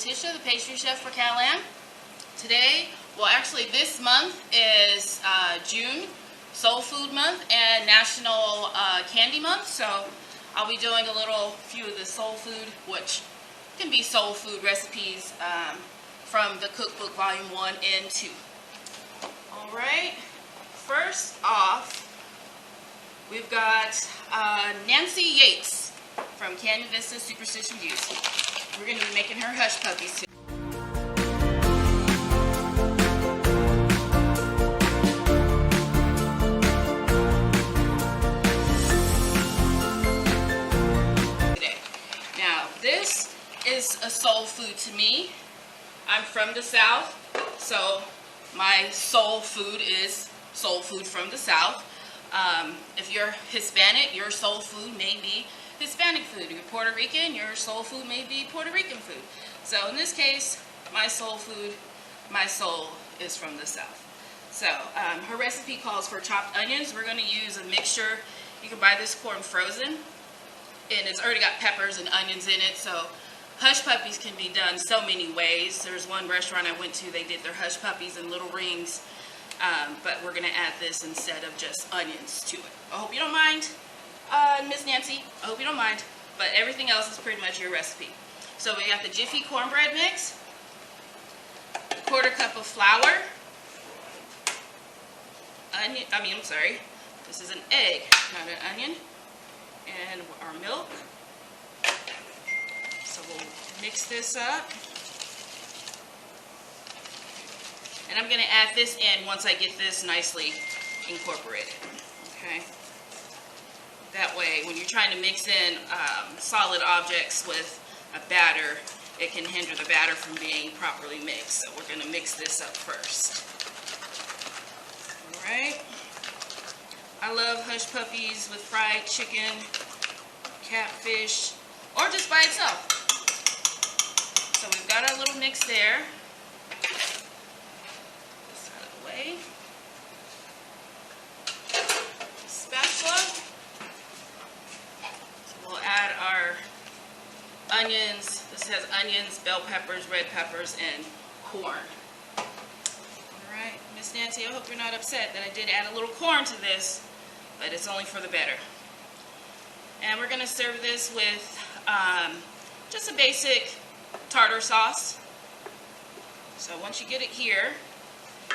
Leticia, the pastry chef for Catalan. Today, well actually this month is June, Soul Food Month, and National Candy Month, so I'll be doing a few of the soul food, which can be soul food recipes from the cookbook volume 1 and 2. Alright, first off, we've got Nancy Yates from Canyon Vista Superstition Juice. We're going to be making her hush puppies today. Now, this is a soul food to me. I'm from the South, so my soul food is soul food from the South. If you're Hispanic, your soul food may be Hispanic food. If you're Puerto Rican, your soul food may be Puerto Rican food. So in this case, my soul food, my soul is from the South. So her recipe calls for chopped onions. We're going to use a mixture. You can buy this corn frozen, and it's already got peppers and onions in it. So hush puppies can be done so many ways. There's one restaurant I went to, they did their hush puppies in little rings. But we're going to add this instead of just onions to it. I hope you don't mind, Miss Nancy. I hope you don't mind. But everything else is pretty much your recipe. So we got the Jiffy cornbread mix, a 1/4 cup of flour, this is an egg, not an onion, and our milk. So we'll mix this up. And I'm going to add this in once I get this nicely incorporated. Okay. That way, when you're trying to mix in solid objects with a batter, it can hinder the batter from being properly mixed. So we're going to mix this up first. Alright. I love hush puppies with fried chicken, catfish, or just by itself. So we've got our little mix there. This out of the way. Spatula. We'll add our onions. This has onions, bell peppers, red peppers, and corn. Alright, Miss Nancy, I hope you're not upset that I did add a little corn to this, but it's only for the better. And we're going to serve this with just a basic tartar sauce. So once you get it here,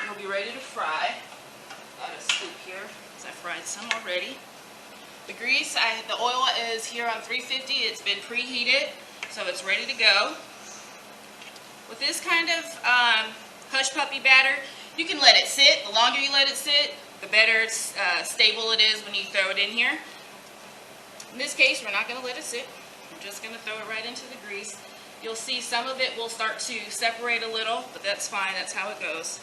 you'll be ready to fry. Got a scoop here, because I fried some already. The grease, the oil is here on 350. It's been preheated, so it's ready to go. With this kind of hush puppy batter, you can let it sit. The longer you let it sit, the better stable it is when you throw it in here. In this case, we're not going to let it sit. We're just going to throw it right into the grease. You'll see some of it will start to separate a little, but that's fine. That's how it goes.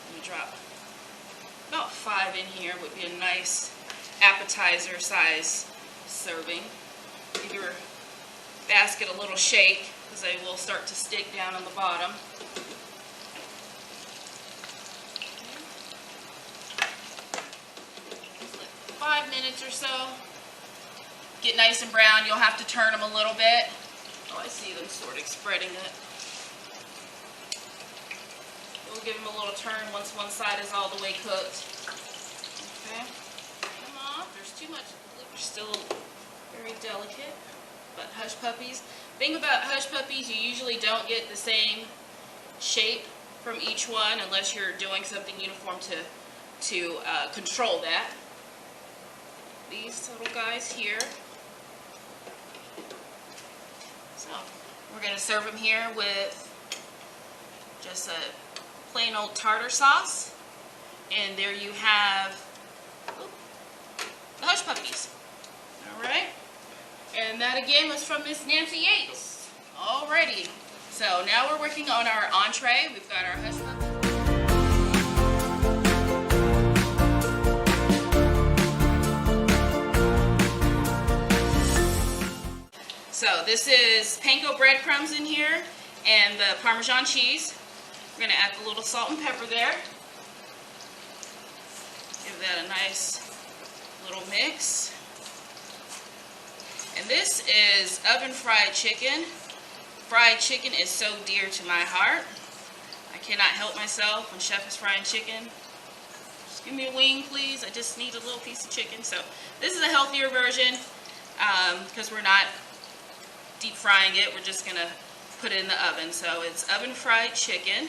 Let me drop about 5 in here. Would be a nice appetizer size serving. Give your basket a little shake, because they will start to stick down on the bottom. 5 minutes or so. Get nice and brown. You'll have to turn them a little bit. Oh, I see them sort of spreading it. We'll give them a little turn once one side is all the way cooked. Okay. Come on. There's too much. They're still very delicate. But hush puppies. Thing about hush puppies, you usually don't get the same shape from each one unless you're doing something uniform to control that. These little guys here. So we're going to serve them here with just a plain old tartar sauce. And there you have the hush puppies. Alright. And that again was from Miss Nancy Yates. Alrighty. So now we're working on our entree. We've got our hush puppies. So this is panko breadcrumbs in here and the Parmesan cheese. We're going to add the little salt and pepper there. Give that a nice little mix. And this is oven fried chicken. Fried chicken is so dear to my heart. I cannot help myself when Chef is frying chicken. Just give me a wing, please. I just need a little piece of chicken. So this is a healthier version because we're not deep frying it. We're just gonna put it in the oven. So it's oven fried chicken.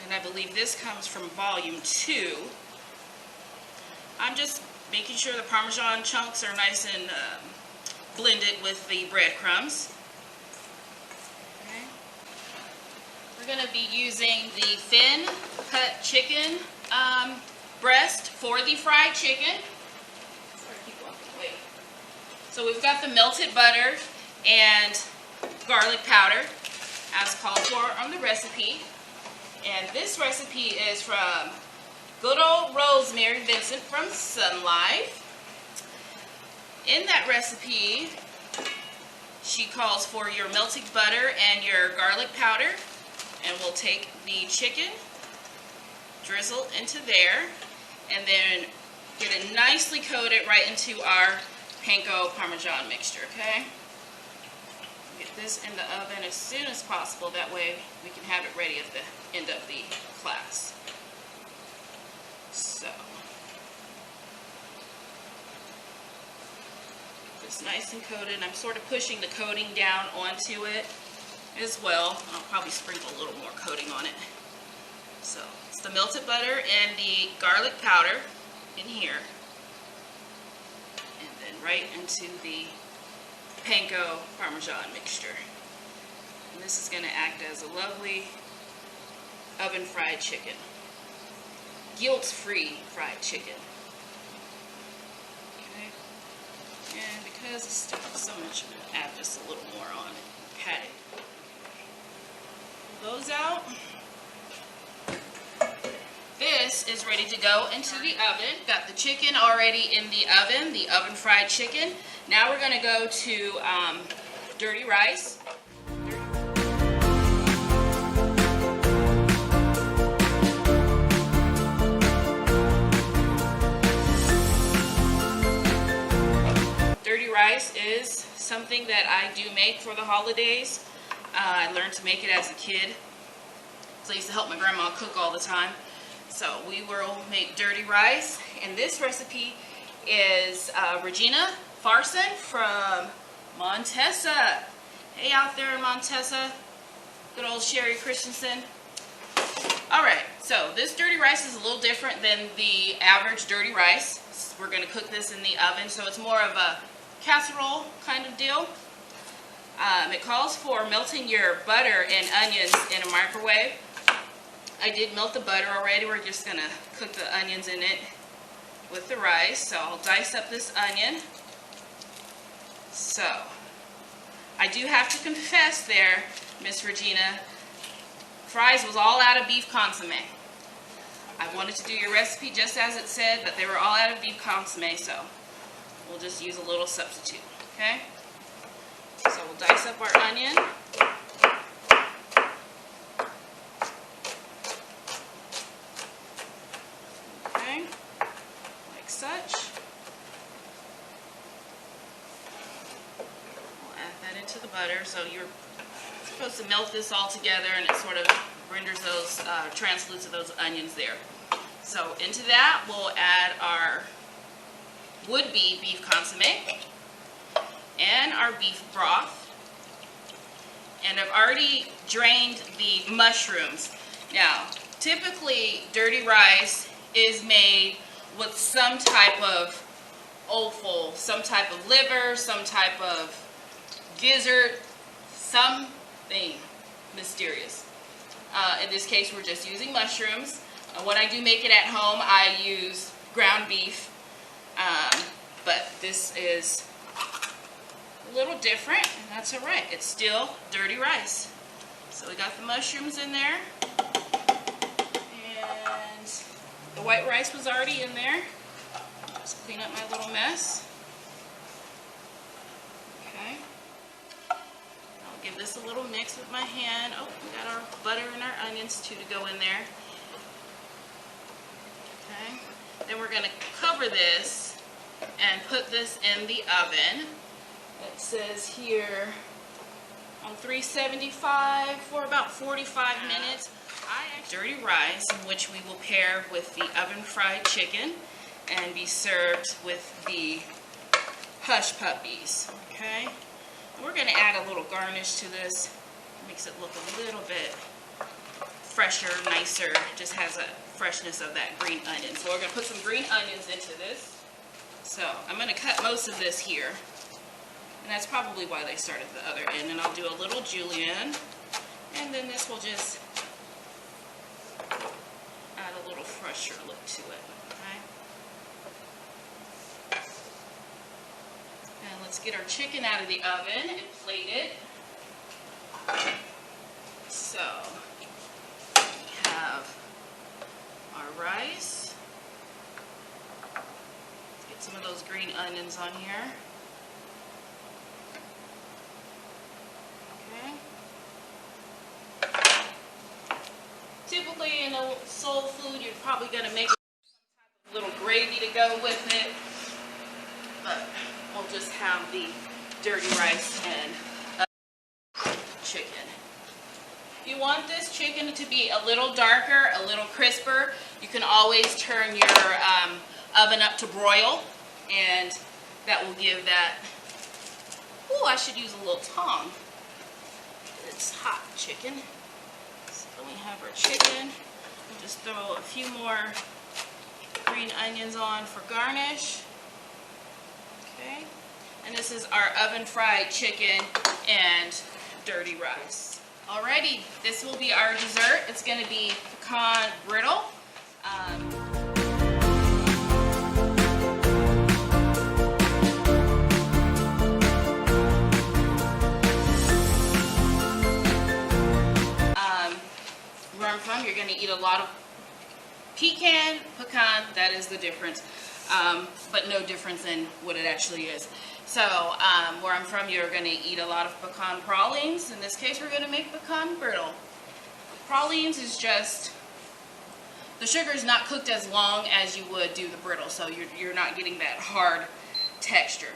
And I believe this comes from volume 2. I'm just making sure the Parmesan chunks are nice and blended with the breadcrumbs. Okay. We're going to be using the thin cut chicken breast for the fried chicken. So we've got the melted butter and garlic powder as called for on the recipe. And this recipe is from good old Rosemary Vincent from Sun Life. In that recipe, she calls for your melted butter and your garlic powder. And we'll take the chicken, drizzle into there, and then get it nicely coated right into our panko Parmesan mixture, okay? Get this in the oven as soon as possible. That way we can have it ready at the end of the class. So, it's nice and coated. I'm sort of pushing the coating down onto it as well. I'll probably sprinkle a little more coating on it. So, it's the melted butter and the garlic powder in here. And then right into the panko Parmesan mixture. And this is going to act as a lovely oven fried chicken. Guilt-free fried chicken. Okay. And because it's still so much, I'm going to add just a little more on it. Pat it. Pull those out. This is ready to go into the oven. Got the chicken already in the oven fried chicken. Now we're going to go to dirty rice. Dirty rice is something that I do make for the holidays. I learned to make it as a kid. So I used to help my grandma cook all the time. So we will make dirty rice. And this recipe is Regina Farson from Montesa. Hey out there in Montesa. Good old Sherry Christensen. Alright, so this dirty rice is a little different than the average dirty rice. We're going to cook this in the oven, so it's more of a casserole kind of deal. It calls for melting your butter and onions in a microwave. I did melt the butter already. We're just going to cook the onions in it with the rice. So I'll dice up this onion. So I do have to confess there, Miss Regina, fries was all out of beef consomme. I wanted to do your recipe just as it said, but they were all out of beef consomme, so we'll just use a little substitute, okay? So we'll dice up our onion. Okay, like such. We'll add that into the butter. So you're supposed to melt this all together, and it sort of renders those translucent those onions there. So into that we'll add our would-be beef consomme and our beef broth. And I've already drained the mushrooms. Now, typically dirty rice is made with some type of offal, some type of liver, some type of gizzard, something mysterious. In this case, we're just using mushrooms. When I do make it at home, I use ground beef, but this is a little different, and that's all right. It's still dirty rice. So we got the mushrooms in there, and the white rice was already in there. Just clean up my little mess. Okay. I'll give this a little mix with my hand. Oh, we got our butter and our onions too to go in there. Okay. Then we're going to cover this and put this in the oven. It says here on 375 for about 45 minutes. Dirty rice, which we will pair with the oven fried chicken and be served with the hush puppies. Okay, we're going to add a little garnish to this. Makes it look a little bit fresher, nicer. Just has a freshness of that green onion. So we're going to put some green onions into this. So I'm going to cut most of this here, and that's probably why they start at the other end. And I'll do a little julienne, and then this will just add a little fresher look to it. Okay. And let's get our chicken out of the oven and plate it. So we have our rice. Let's get some of those green onions on here. Okay. Typically in a soul food, you're probably going to make some type of little gravy to go with it, but we'll just have the dirty rice and chicken. If you want this chicken to be a little darker, a little crisper, you can always turn your oven up to broil, and that will give that. Oh, I should use a little tongue. It's hot chicken. So we have our chicken. We'll just throw a few more green onions on for garnish. Okay. And this is our oven fried chicken and dirty rice. Alrighty, this will be our dessert. It's going to be pecan brittle. Where I'm from, you're going to eat a lot of pecan, that is the difference, but no difference in what it actually is. So where I'm from, you're going to eat a lot of pecan pralines. In this case, we're going to make pecan brittle. Pralines is just, the sugar is not cooked as long as you would do the brittle, so you're not getting that hard texture.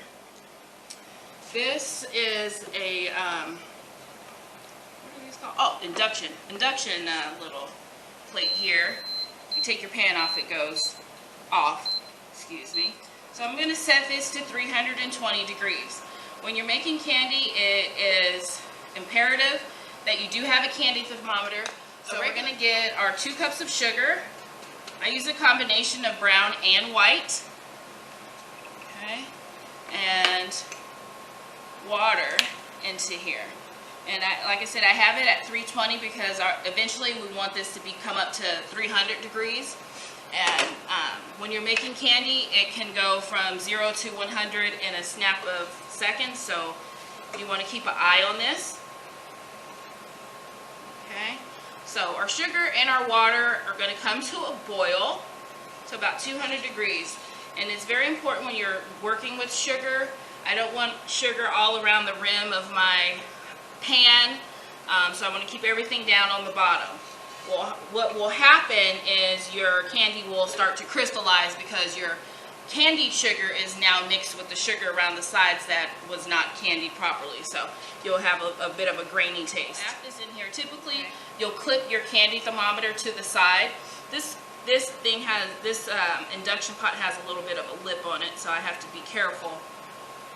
This is a, what are these called? Oh, induction little plate here. You take your pan off, it goes off, excuse me. So I'm going to set this to 320 degrees. When you're making candy, it is imperative that you do have a candy thermometer. So we're going to get our 2 cups of sugar. I use a combination of brown and white. Okay. And water into here. And like I said, I have it at 320 because eventually we want this to come up to 300 degrees. And when you're making candy, it can go from 0 to 100 in a snap of seconds. So you want to keep an eye on this. Okay. So our sugar and our water are going to come to a boil to about 200 degrees. And it's very important when you're working with sugar. I don't want sugar all around the rim of my pan, so I want to keep everything down on the bottom. Well, what will happen is your candy will start to crystallize because your candied sugar is now mixed with the sugar around the sides that was not candied properly. So you'll have a bit of a grainy taste. Wrap this in here. Typically, you'll clip your candy thermometer to the side. This thing has, induction pot has a little bit of a lip on it, so I have to be careful.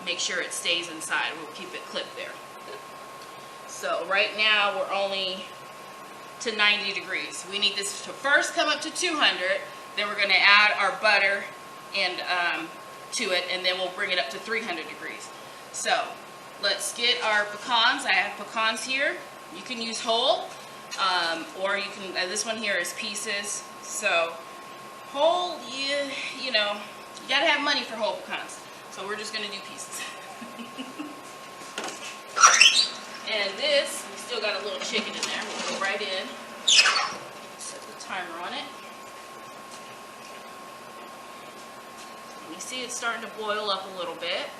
Make sure it stays inside. We'll keep it clipped there. So right now we're only to 90 degrees. We need this to first come up to 200, then we're going to add our butter and to it, and then we'll bring it up to 300 degrees. So let's get our pecans. I have pecans here. You can use whole, or you can, this one here is pieces. So whole, you know, you gotta have money for whole pecans. So we're just gonna do pieces. And this, we still got a little chicken in there. We'll go right in. Set the timer on it. You see it's starting to boil up a little bit.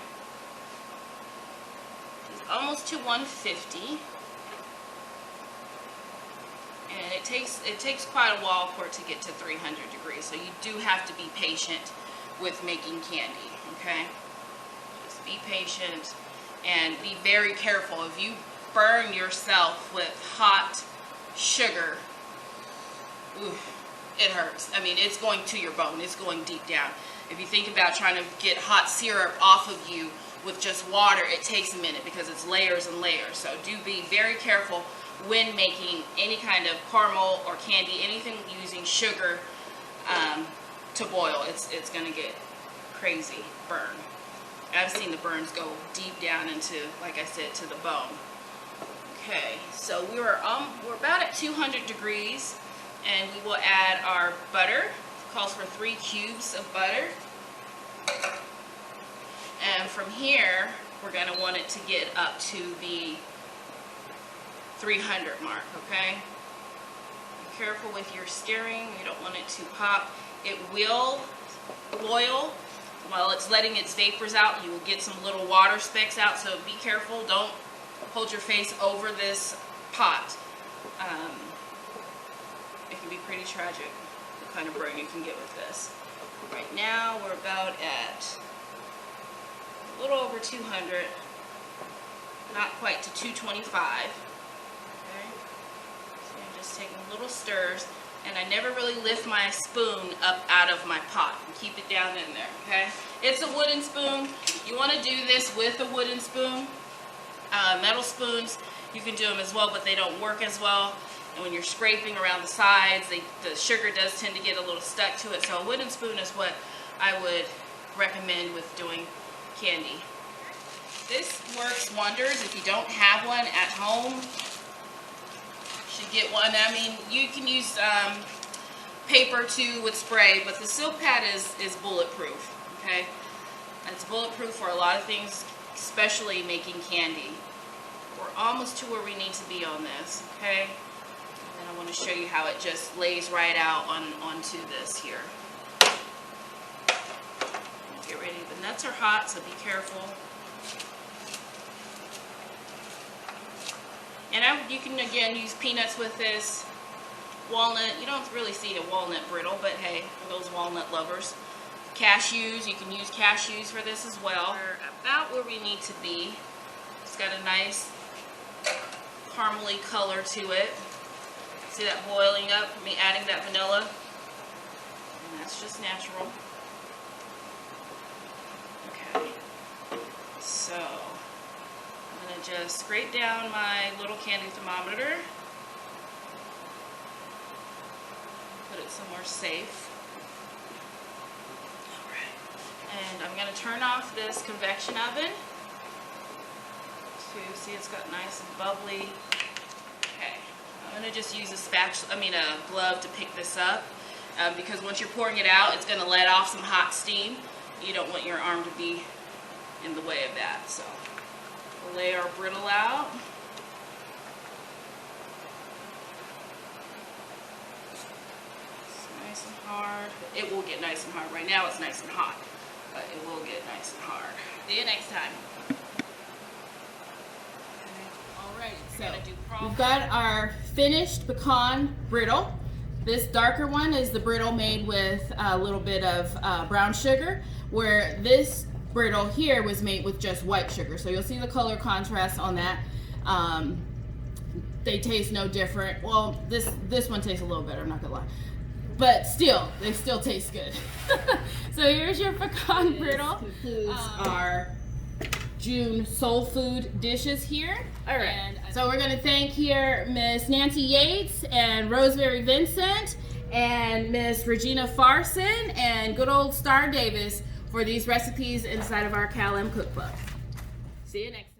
It's almost to 150. And it takes quite a while for it to get to 300 degrees. So you do have to be patient with making candy. okay? Just be patient and be very careful. If you burn yourself with hot sugar, ooh, it hurts. I mean, it's going to your bone. It's going deep down. If you think about trying to get hot syrup off of you with just water, it takes a minute because it's layers and layers. So do be very careful when making any kind of caramel or candy, anything using sugar to boil. It's going to get crazy burn. I've seen the burns go deep down into, like I said, to the bone. Okay, so we're about at 200 degrees, and we will add our butter. It calls for 3 cubes of butter. And from here, we're going to want it to get up to the 300 mark, okay? Be careful with your stirring. You don't want it to pop. It will boil. While it's letting its vapors out, you will get some little water specks out, so be careful. Don't hold your face over this pot. It can be pretty tragic, the kind of burn you can get with this. Right now, we're about at a little over 200, not quite to 225. Okay? So I'm just taking little stirs. And I never really lift my spoon up out of my pot. Keep it down in there, okay? It's a wooden spoon. You want to do this with a wooden spoon. Metal spoons, you can do them as well, but they don't work as well. And when you're scraping around the sides, the sugar does tend to get a little stuck to it. So a wooden spoon is what I would recommend with doing candy. This works wonders if you don't have one at home. Should get one. I mean, you can use paper too with spray, but the silk pad is bulletproof, okay? It's bulletproof for a lot of things, especially making candy. We're almost to where we need to be on this, okay? And then I want to show you how it just lays right out onto this here. Get ready. The nuts are hot, so be careful. And you can, again, use peanuts with this. Walnut, you don't really see a walnut brittle, but hey, for those walnut lovers. Cashews, you can use cashews for this as well. We're about where we need to be. It's got a nice caramely color to it. See that boiling up, me adding that vanilla? And that's just natural. Okay, so I'm going to just scrape down my little candy thermometer. Put it somewhere safe. Alright. And I'm going to turn off this convection oven. To see it's got nice and bubbly. Okay. I'm going to just use a glove to pick this up. Because once you're pouring it out, it's going to let off some hot steam. You don't want your arm to be in the way of that. So we'll lay our brittle out. It's nice and hard. It will get nice and hard. Right now it's nice and hot, but it will get nice and hard. See you next time. Alright, so we've got our finished pecan brittle. This darker one is the brittle made with a little bit of brown sugar, where this brittle here was made with just white sugar. So you'll see the color contrast on that. They taste no different. Well, this one tastes a little better, I'm not gonna lie. But still, they still taste good. So here's your pecan brittle. Concludes our June soul food dishes here. All right. And so we're gonna thank here Miss Nancy Yates and Rosemary Vincent and Miss Regina Farson and good old Star Davis for these recipes inside of our Cal M cookbook. See you next time.